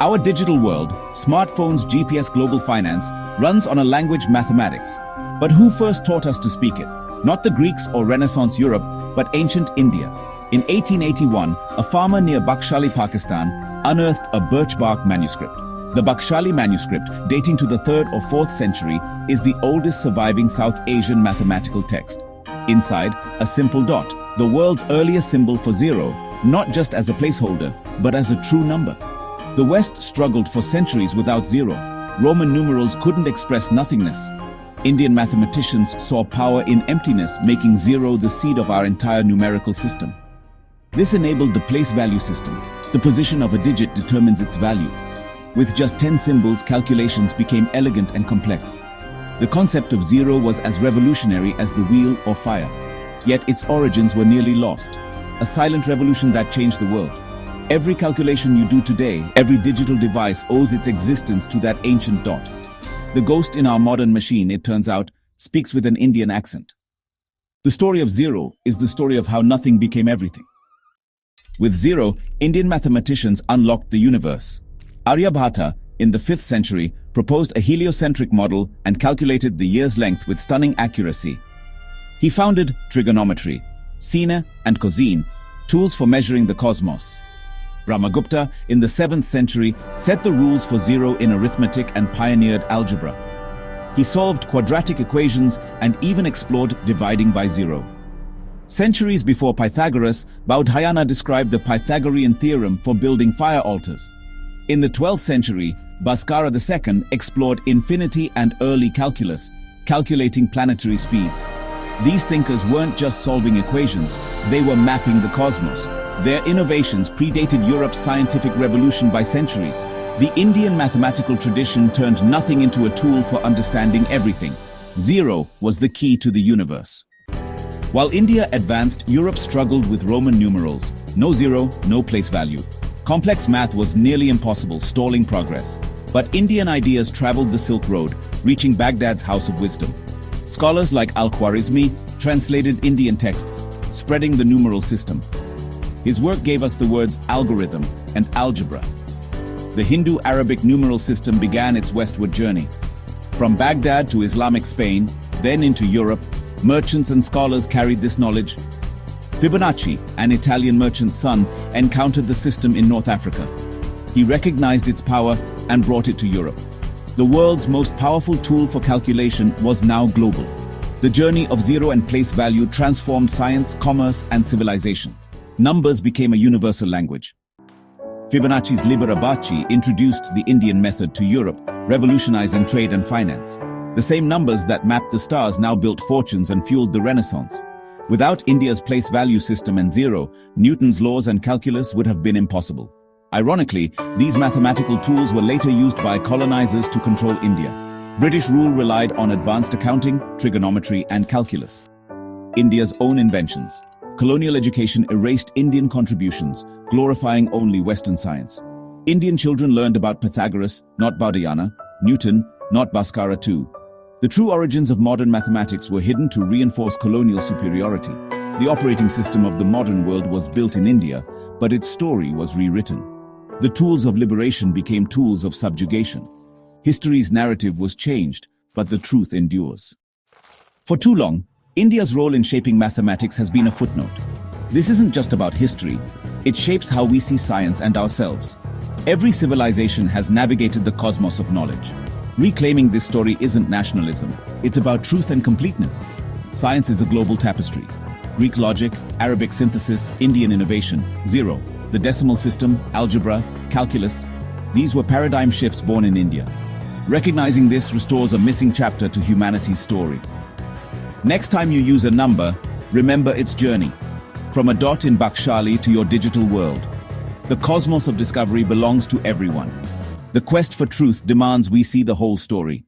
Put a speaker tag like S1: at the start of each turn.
S1: Our digital world, smartphones, GPS, global finance, runs on a language mathematics. But who first taught us to speak it? Not the Greeks or Renaissance Europe, but ancient India. In 1881, a farmer near Bakhshali, Pakistan, unearthed a birch bark manuscript. The Bakhshali manuscript, dating to the 3rd or 4th century, is the oldest surviving South Asian mathematical text. Inside, a simple dot, the world's earliest symbol for zero, not just as a placeholder, but as a true number. The West struggled for centuries without zero. Roman numerals couldn't express nothingness. Indian mathematicians saw power in emptiness, making zero the seed of our entire numerical system. This enabled the place value system. The position of a digit determines its value. With just 10 symbols, calculations became elegant and complex. The concept of zero was as revolutionary as the wheel or fire. Yet its origins were nearly lost. A silent revolution that changed the world. Every calculation you do today, every digital device owes its existence to that ancient dot. The ghost in our modern machine, it turns out, speaks with an Indian accent. The story of zero is the story of how nothing became everything. With zero, Indian mathematicians unlocked the universe. Aryabhata, in the 5th century, proposed a heliocentric model and calculated the year's length with stunning accuracy. He founded trigonometry, sine and cosine, tools for measuring the cosmos. Brahmagupta, in the 7th century, set the rules for zero in arithmetic and pioneered algebra. He solved quadratic equations and even explored dividing by zero. Centuries before Pythagoras, Baudhayana described the Pythagorean theorem for building fire altars. In the 12th century, Bhaskara II explored infinity and early calculus, calculating planetary speeds. These thinkers weren't just solving equations, they were mapping the cosmos. Their innovations predated Europe's scientific revolution by centuries. The Indian mathematical tradition turned nothing into a tool for understanding everything. Zero was the key to the universe. While India advanced, Europe struggled with Roman numerals. No zero, no place value. Complex math was nearly impossible, stalling progress. But Indian ideas traveled the Silk Road, reaching Baghdad's House of Wisdom. Scholars like Al-Khwarizmi translated Indian texts, spreading the numeral system. His work gave us the words algorithm and algebra. The Hindu-Arabic numeral system began its westward journey. From Baghdad to Islamic Spain, then into Europe, merchants and scholars carried this knowledge. Fibonacci, an Italian merchant's son, encountered the system in North Africa. He recognized its power and brought it to Europe. The world's most powerful tool for calculation was now global. The journey of zero and place value transformed science, commerce, and civilization. Numbers became a universal language. Fibonacci's Libera Bacci introduced the Indian method to Europe, revolutionizing trade and finance. The same numbers that mapped the stars now built fortunes and fueled the Renaissance. Without India's place value system and zero, Newton's laws and calculus would have been impossible. Ironically, these mathematical tools were later used by colonizers to control India. British rule relied on advanced accounting, trigonometry, and calculus. India's own inventions. Colonial education erased Indian contributions, glorifying only Western science. Indian children learned about Pythagoras, not Baudhayana, Newton, not Bhaskara II. The true origins of modern mathematics were hidden to reinforce colonial superiority. The operating system of the modern world was built in India, but its story was rewritten. The tools of liberation became tools of subjugation. History's narrative was changed, but the truth endures. For too long, India's role in shaping mathematics has been a footnote. This isn't just about history, it shapes how we see science and ourselves. Every civilization has navigated the cosmos of knowledge. Reclaiming this story isn't nationalism, it's about truth and completeness. Science is a global tapestry. Greek logic, Arabic synthesis, Indian innovation, zero. The decimal system, algebra, calculus, these were paradigm shifts born in India. Recognizing this restores a missing chapter to humanity's story. Next time you use a number, remember its journey. From a dot in Bakhshali to your digital world. The cosmos of discovery belongs to everyone. The quest for truth demands we see the whole story.